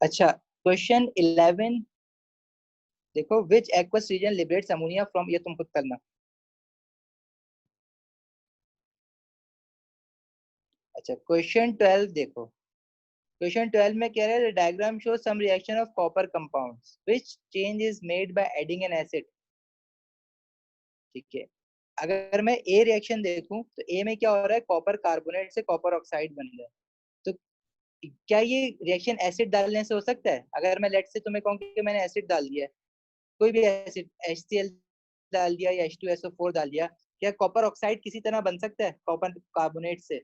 अच्छा, क्वेश्चन 11 देखो, which aqueous region liberates ammonia from, ये तुम खुद करना। अच्छा, क्वेश्चन 12 देखो। क्वेश्चन 12 में कह रहे हैं diagram show some reaction of copper compounds which change is made by adding an acid. ठीक है, अगर मैं ए रिएक्शन देखूं तो ए में क्या हो रहा है, कॉपर कार्बोनेट से कॉपर ऑक्साइड बन रहा है। तो क्या ये रिएक्शन एसिड डालने से हो सकता है? अगर मैं लेट से तुम्हें कहूँ कि मैंने एसिड डाल दिया है, कोई भी एसिड HCl डाल दिया या H2SO4 डाल दिया, क्या कॉपर ऑक्साइड किसी तरह बन सकता है कॉपर कार्बोनेट से?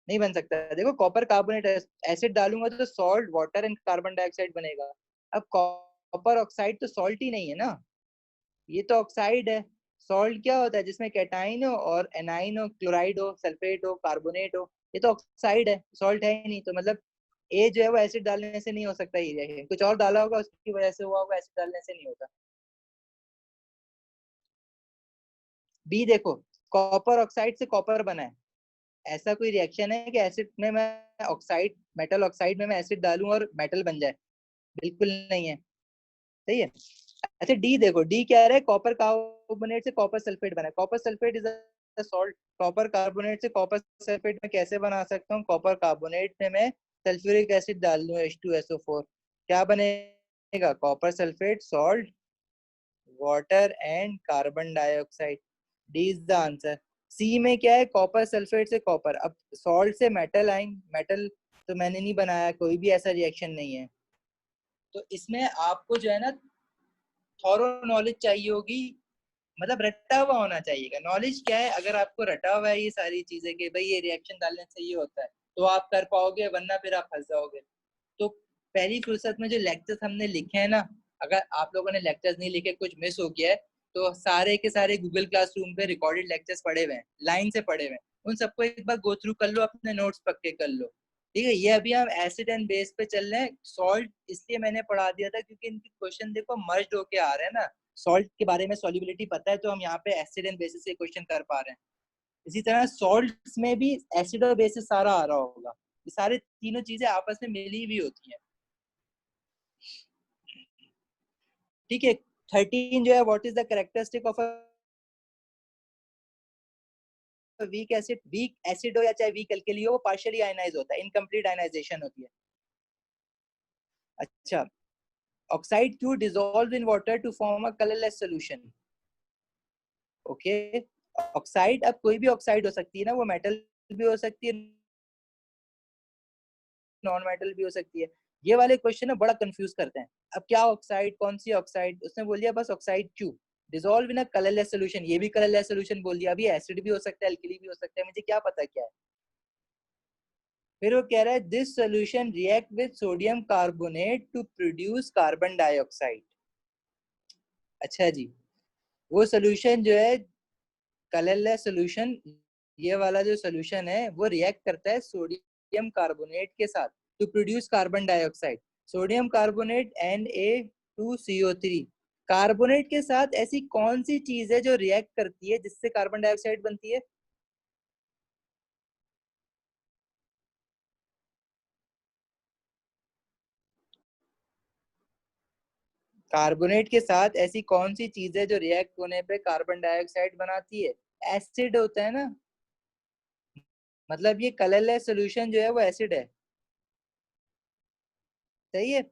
नहीं बन सकता है। देखो, कॉपर कार्बोनेट एसिड डालूंगा तो salt, water and carbon dioxide बनेगा। अब कॉपर ऑक्साइड तो सॉल्ट ही नहीं है ना, ये तो ऑक्साइड है। सॉल्ट क्या होता है, जिसमें कैटाइन हो और एनाइन हो, क्लोराइड हो, सल्फेट हो, कार्बोनेट हो। ये तो ऑक्साइड है, सॉल्ट है ही नहीं। तो मतलब ए जो है वो एसिड डालने से नहीं हो सकता, ये रिएक्शन कुछ और डाला होगा उसकी वजह से हुआ होगा, एसिड डालने से नहीं होता। बी देखो, कॉपर ऑक्साइड से कॉपर बना है, ऐसा कोई रिएक्शन है कि एसिड में मैं ऑक्साइड, मेटल ऑक्साइड में मैं एसिड डालूं और मेटल बन जाए? बिल्कुल नहीं है। सही है। अच्छा, डी देखो, डी क्या है, कॉपर कार्बोनेट से कॉपर सल्फेट बना है। Copper sulphate is a salt. Copper carbonate से कॉपर सल्फेट में कैसे बना सकता हूँ? कॉपर कार्बोनेट में मैं सल्फ्यूरिक एसिड डाल दूं, H2SO4, क्या बनेगा? Copper sulphate, salt, water and carbon dioxide. D is the answer. C में क्या है, कॉपर सल्फेट से कॉपर, अब सॉल्ट से मेटल आएंगे, मेटल तो मैंने नहीं बनाया, कोई भी ऐसा रिएक्शन नहीं है। तो इसमें आपको जो है ना थॉरो नॉलेज चाहिए होगी, मतलब रटा हुआ होना चाहिए। नॉलेज क्या है, अगर आपको रटा हुआ है ये सारी चीजें कि भाई ये रिएक्शन डालने से ये होता है, तो आप कर पाओगे, वरना फिर आप फंस जाओगे। तो पहली फुर्सत में जो लेक्चर्स हमने लिखे हैं ना, अगर आप लोगों ने लेक्चर्स नहीं लिखे, कुछ मिस हो गया है, तो सारे के सारे गूगल क्लासरूम पे रिकॉर्डेड लेक्चर्स पड़े हुए हैं, लाइन से पड़े हुए हैं, उन सबको एक बार गो थ्रू कर लो, अपने नोट्स पक्के कर लो। ठीक है, ये अभी हम एसिड एंड बेस पे चल रहे हैं। सॉल्ट इसलिए मैंने पढ़ा दिया था क्योंकि इनके क्वेश्चन देखो मर्ज होके आ रहे हैं ना, सॉल्ट के बारे में सॉल्युबिलिटी पता है, तो हम यहाँ पे एसिड एंड बेसिस से क्वेश्चन कर पा रहे हैं। इसी तरह सॉल्ट्स में भी एसिड और बेसिस सारा आ रहा होगा, ये सारे तीनों चीजें आपस में मिली हुई होती हैं। ठीक है, 13 जो है, what is the characteristic of a weak acid? Weak acid हो या चाहे वीक अल्कली हो, वो पार्शियली आयनाइज होता है, इनकम्प्लीट आयनाइजेशन होती है। अच्छा, ऑक्साइड क्यों dissolve in water to form a colourless solution? Okay, oxide अब कोई भी ऑक्साइड हो सकती है ना, वो मेटल भी हो सकती है, नॉन मेटल भी हो सकती है। ये वाले क्वेश्चन ना बड़ा कंफ्यूज करते हैं। अब क्या ऑक्साइड, कौन सी ऑक्साइड? उसने बोल दिया बस ऑक्साइड क्यों डिसॉल्व इन अ कलरलेस सॉल्यूशन, ये भी कलरलेस सॉल्यूशन बोल दिया। अभी एसिड भी हो सकता है, अल्कली भी हो सकता है, मुझे क्या पता क्या है। फिर वो कह रहा है this solution react with sodium carbonate to produce carbon dioxide. अच्छा जी, वो सॉल्यूशन जो है कलरलेस सॉल्यूशन, ये वाला जो सॉल्यूशन है वो रिएक्ट करता है सोडियम कार्बोनेट के साथ to produce carbon dioxide. Sodium carbonate Na2CO3, carbonate के साथ ऐसी कौन सी चीज है जो रिएक्ट करती है जिससे कार्बन डाइऑक्साइड बनती है? कार्बोनेट के साथ ऐसी कौन सी चीज है जो रिएक्ट होने पे कार्बन डाइऑक्साइड बनाती है? एसिड होता है ना, मतलब ये कलरलेस सॉल्यूशन जो है वो एसिड है। सही है।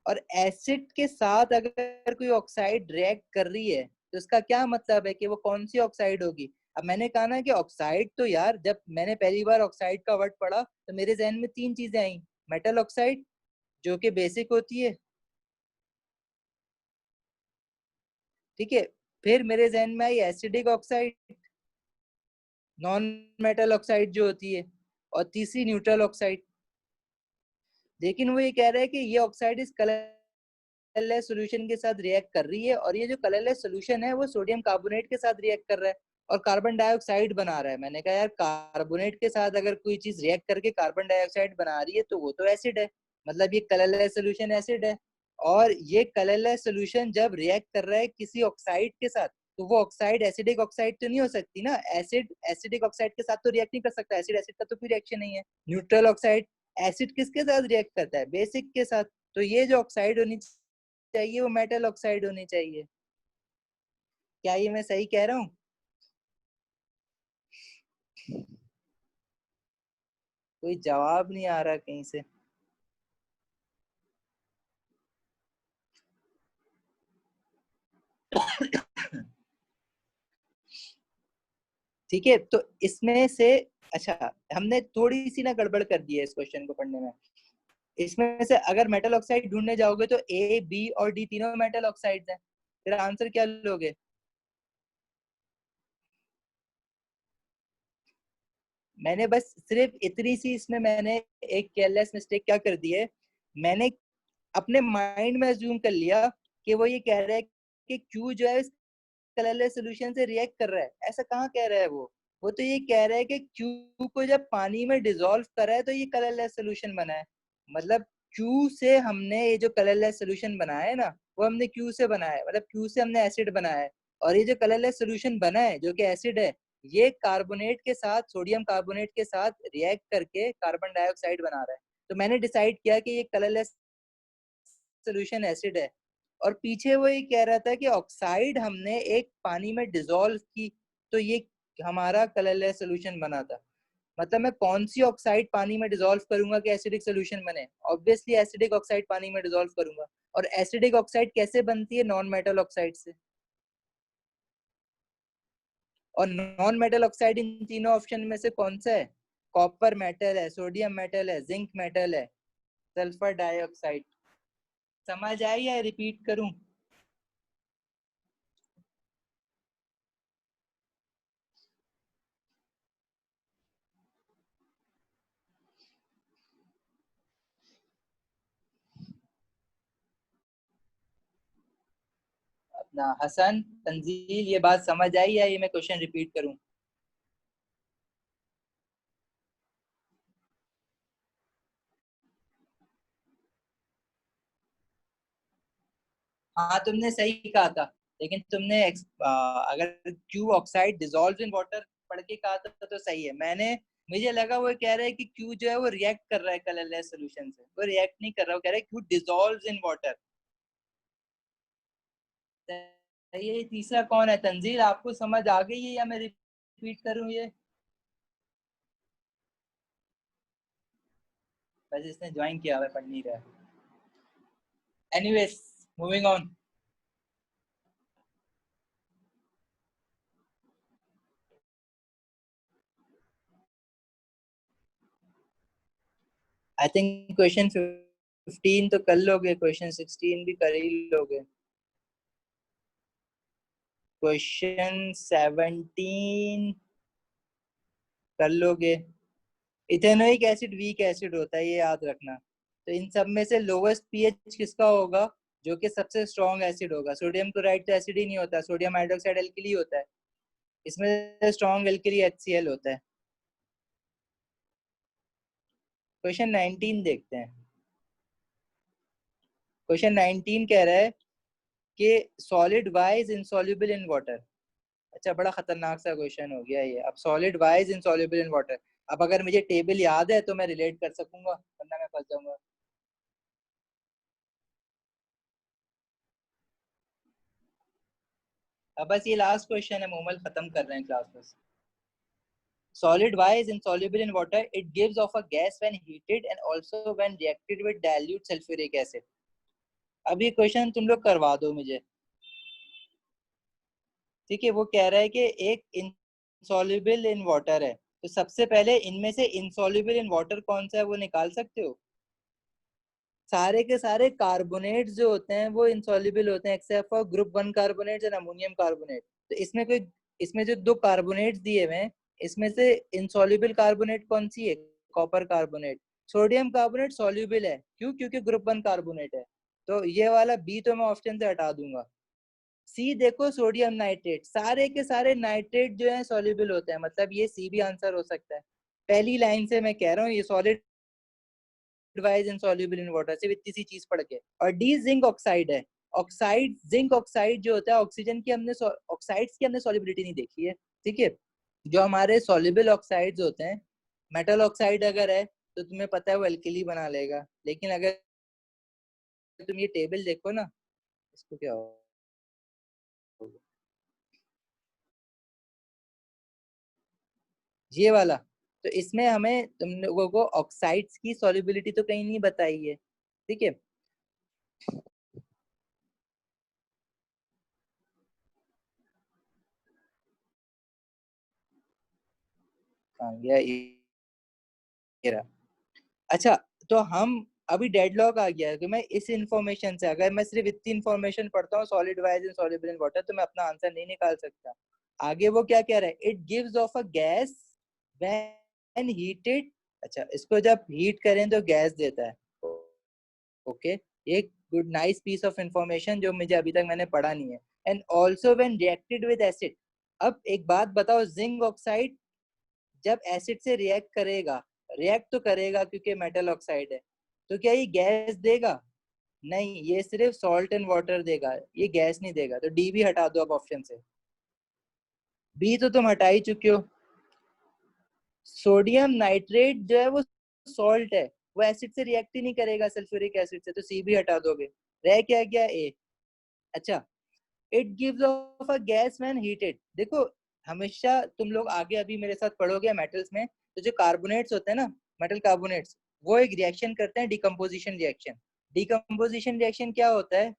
और एसिड के साथ अगर कोई ऑक्साइड रिएक्ट कर रही है तो इसका क्या मतलब है कि वो कौन सी ऑक्साइड होगी? अब मैंने कहा ना कि ऑक्साइड, तो यार जब मैंने पहली बार ऑक्साइड का वर्ड पढ़ा तो मेरे जहन में तीन चीजें आई। मेटल ऑक्साइड जो कि बेसिक होती है, ठीक है। फिर मेरे जहन में आई acidic oxide, non metal oxide जो होती है, और तीसरी न्यूट्रल ऑक्साइड। लेकिन वो ये कह रहा है कि ये ऑक्साइड इस कलरलेस सॉल्यूशन के साथ रिएक्ट कर रही है, और ये जो कलरलेस सॉल्यूशन है वो सोडियम कार्बोनेट के साथ रिएक्ट कर रहा है और कार्बन डाइऑक्साइड बना रहा है। मैंने कहा यार, कार्बोनेट के साथ अगर कोई चीज रिएक्ट करके कार्बन डाइऑक्साइड बना रही है तो वो तो एसिड है, मतलब ये कलरलेस सॉल्यूशन एसिड है। और ये कलरलेस सॉल्यूशन जब रिएक्ट कर रहा है किसी ऑक्साइड के साथ, तो वो ऑक्साइड एसिडिक ऑक्साइड तो नहीं हो सकती ना, एसिड एसिडिक ऑक्साइड के साथ तो रिएक्ट नहीं कर सकता, एसिड एसिड का तो कोई रिएक्शन नहीं है। न्यूट्रल ऑक्साइड एसिड किसके साथ रिएक्ट करता है? बेसिक के साथ। तो ये जो ऑक्साइड होनी चाहिए वो मेटल ऑक्साइड होनी चाहिए। क्या ये मैं सही कह रहा हूँ? कोई जवाब नहीं आ रहा कहीं से। ठीक है, तो इसमें से अच्छा, हमने थोड़ी सी ना गड़बड़ कर दी है इस क्वेश्चन को पढ़ने में। इसमें से अगर मेटल ऑक्साइड ढूंढने जाओगे तो ए, बी और डी तीनों मेटल ऑक्साइड्स हैं, फिर आंसर क्या लोगे? मैंने बस सिर्फ इतनी सी इसमें मैंने एक केयरलेस मिस्टेक क्या कर दी है, मैंने अपने माइंड में अज्यूम कर लिया कि वो ये कह रहा है कि क्यू जो है इस कलरलेस सोल्यूशन से रिएक्ट कर रहा है। ऐसा कहाँ कह रहा है वो तो ये कह रहा है कि क्यू को जब पानी में डिसॉल्व करा है तो ये कलरलेस सोल्यूशन बना है। मतलब क्यू से हमने ये जो कलरलेस सोल्यूशन बनाया है ना, वो हमने क्यू से बनाया है, मतलब क्यू से हमने एसिड बनाया है। और ये जो कलरलेस सोल्यूशन बना है जो कि एसिड है, ये कार्बोनेट के साथ, सोडियम कार्बोनेट के साथ रिएक्ट करके कार्बन डाइऑक्साइड बना रहा है। तो मैंने डिसाइड किया कि ये कलरलेस सोल्यूशन एसिड है। और पीछे वो ये कह रहा था कि ऑक्साइड हमने एक पानी में डिसॉल्व की, तो ये हमारा कलरलेस सोल्यूशन बना था। मतलब मैं कौन सी ऑक्साइड पानी में डिसॉल्व करूंगा कि एसिडिक सोल्यूशन बने? ऑब्वियसली एसिडिक ऑक्साइड पानी में डिसॉल्व करूंगा। और एसिडिक ऑक्साइड कैसे बनती है? नॉन मेटल ऑक्साइड से। और नॉन मेटल ऑक्साइड इन तीनों ऑप्शन में से कौन सा है? कॉपर मेटल है, सोडियम मेटल है, जिंक मेटल है, सल्फर डाइऑक्साइड। समझ आई या रिपीट करूं? अपना हसन, तंजील, ये बात समझ आई या ये मैं क्वेश्चन रिपीट करूं? हाँ तुमने सही कहा था, लेकिन तुमने अगर Q oxide dissolve in water पढ़ के कहा था तो सही है। मैंने, मुझे लगा वो कह रहा है कि क्यू जो है वो रिएक्ट कर रहा है कलरलेस सॉल्यूशन से। वो रिएक्ट नहीं कर रहा, वो कह रहा है क्यू डिसॉल्व्स इन वाटर। ये तीसरा कौन है? तंजील, आपको समझ आ गई है या मैं रिपीट करूं ये? बस इसने ज्वाइन किया हुआ है, पढ़ नहीं रहा। Anyways, moving on. I think question 15 तो कर लोगे, क्वेश्चन 16 भी कर ही लोगे। क्वेश्चन 17 कर लोगे। इथेनोइक एसिड वीक एसिड होता है, ये याद रखना। तो इन सब में से लोवेस्ट पीएच किसका होगा? जो कि सबसे स्ट्रॉन्ग एसिड होगा। सोडियम क्लोराइड तो एसिड ही नहीं होता, सोडियम हाइड्रोक्साइड एल्किली होता है। इसमें स्ट्रॉन्ग एल्किली HCl होता है। क्वेश्चन 19 देखते हैं। क्वेश्चन 19 कह रहा है कि solid Y is insoluble in water. अच्छा, बड़ा खतरनाक सा क्वेश्चन हो गया ये। अब solid Y is insoluble in water, अब अगर मुझे टेबल याद है तो मैं रिलेट कर सकूंगा, वरना मैं फंस जाऊंगा। अब बस ये लास्ट क्वेश्चन है, मुकम्मल खत्म कर रहे हैं क्लास बस। Solid Y is insoluble in water. It gives off a gas when heated and also when reacted with dilute sulfuric acid. अब ये क्वेश्चन तुम लोग करवा दो मुझे। ठीक है, वो कह रहा है कि एक insoluble in water है, तो सबसे पहले इनमें से insoluble in water कौन सा है वो निकाल सकते हो? सारे के सारे कार्बोनेट जो होते हैं वो insoluble होते हैं except for group 1 carbonate and ammonium carbonate. तो इसमें कोई, इसमें जो दो कार्बोनेट दिए हुए हैं, इसमें से insoluble कार्बोनेट कौन सी है? Copper carbonate. Sodium carbonate soluble है, क्यों? क्योंकि ग्रुप 1 कार्बोनेट है। तो ये वाला बी तो मैं ऑप्शन से हटा दूंगा। सी देखो, सोडियम नाइट्रेट, सारे के सारे नाइट्रेट जो है सॉल्युबल होते हैं, मतलब ये सी भी आंसर हो सकता है। पहली लाइन से मैं कह रहा हूँ ये solid wise insoluble in water, सिर्फ इतनी सी चीज पढ़ के। और डी जिंक ऑक्साइड है। ऑक्साइड, जिंक ऑक्साइड जो होता है, ऑक्सीजन की हमने, ऑक्साइड्स की हमने सॉल्युबिलिटी नहीं देखी है। ठीक है, जो हमारे सॉल्युबल ऑक्साइड्स होते हैं, मेटल ऑक्साइड अगर है तो तुम्हें पता है वो अल्कली बना लेगा। लेकिन अगर तुम ये टेबल देखो ना, इसको क्या होगा, ये वाला, तो इसमें हमें तुम लोगों को ऑक्साइड्स की सॉल्युबिलिटी तो कहीं नहीं बताई है, ठीक है। हाँ ये रहा। अच्छा, तो हम अभी डेडलॉक आ गया है कि मैं इस इंफॉर्मेशन से, अगर मैं सिर्फ इतनी इंफॉर्मेशन पढ़ता हूँ, solid wise in soluble in water, तो मैं अपना आंसर नहीं निकाल सकता। आगे वो क्या कह रहा है, it gives of a gas when heated. अच्छा, इसको जब हीट करें तो गैस देता है। ओके, एक good nice piece of information जो मुझे अभी तक मैंने पढ़ा नहीं है। And also when reacted with acid. अब एक बात बताओ, जिंक ऑक्साइड जब एसिड से रिएक्ट करेगा, रिएक्ट तो करेगा क्योंकि मेटल ऑक्साइड है, तो क्या ये गैस देगा? नहीं, ये सिर्फ सॉल्ट एंड वाटर देगा, ये गैस नहीं देगा। तो डी भी हटा दो अब ऑप्शन से। बी तो तुम हटा ही चुके हो। सोडियम नाइट्रेट जो है वो सॉल्ट है, वो एसिड से रिएक्ट ही नहीं करेगा सल्फ्यूरिक एसिड से, तो सी भी हटा दोगे। रह क्या गया, ए। अच्छा, it gives of a gas when heated. देखो, हमेशा तुम लोग आगे अभी मेरे साथ पढ़ोगे मेटल्स में, तो जो कार्बोनेट्स होते हैं ना, मेटल कार्बोनेट्स, वो एक रिएक्शन करते हैं, डिकम्पोजिशन रिएक्शन। डिकम्पोजिशन रिएक्शन क्या होता है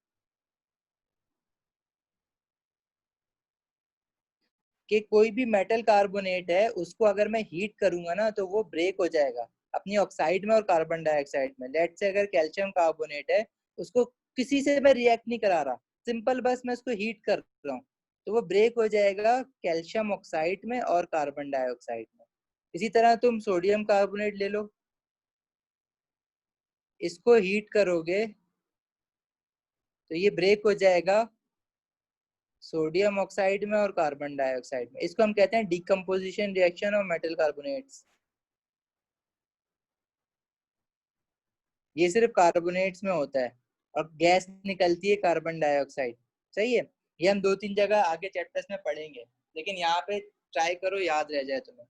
कि कोई भी मेटल कार्बोनेट है, उसको अगर मैं हीट करूंगा ना, तो वो ब्रेक हो जाएगा अपनी ऑक्साइड में और कार्बन डाइऑक्साइड में। लेट से अगर कैल्शियम कार्बोनेट है, उसको किसी से मैं रिएक्ट नहीं करा रहा, सिंपल बस मैं उसको हीट कर रहा हूँ, तो वो ब्रेक हो जाएगा कैल्शियम ऑक्साइड में और कार्बन डाइऑक्साइड में। इसी तरह तुम सोडियम कार्बोनेट ले लो, इसको हीट करोगे तो ये ब्रेक हो जाएगा सोडियम ऑक्साइड में और कार्बन डाइऑक्साइड में। इसको हम कहते हैं decomposition reaction of metal carbonates. ये सिर्फ कार्बोनेट्स में होता है, और गैस निकलती है कार्बन डाइऑक्साइड। सही है, ये हम दो तीन जगह आगे चैप्टर्स में पढ़ेंगे, लेकिन यहाँ पे ट्राई करो याद रह जाए तुम्हें।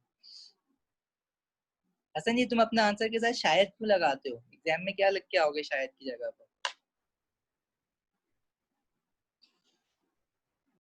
हसन जी, तुम अपना आंसर के साथ शायद क्यों लगाते हो? एग्जाम में क्या लिख के आओगे शायद की जगह पर?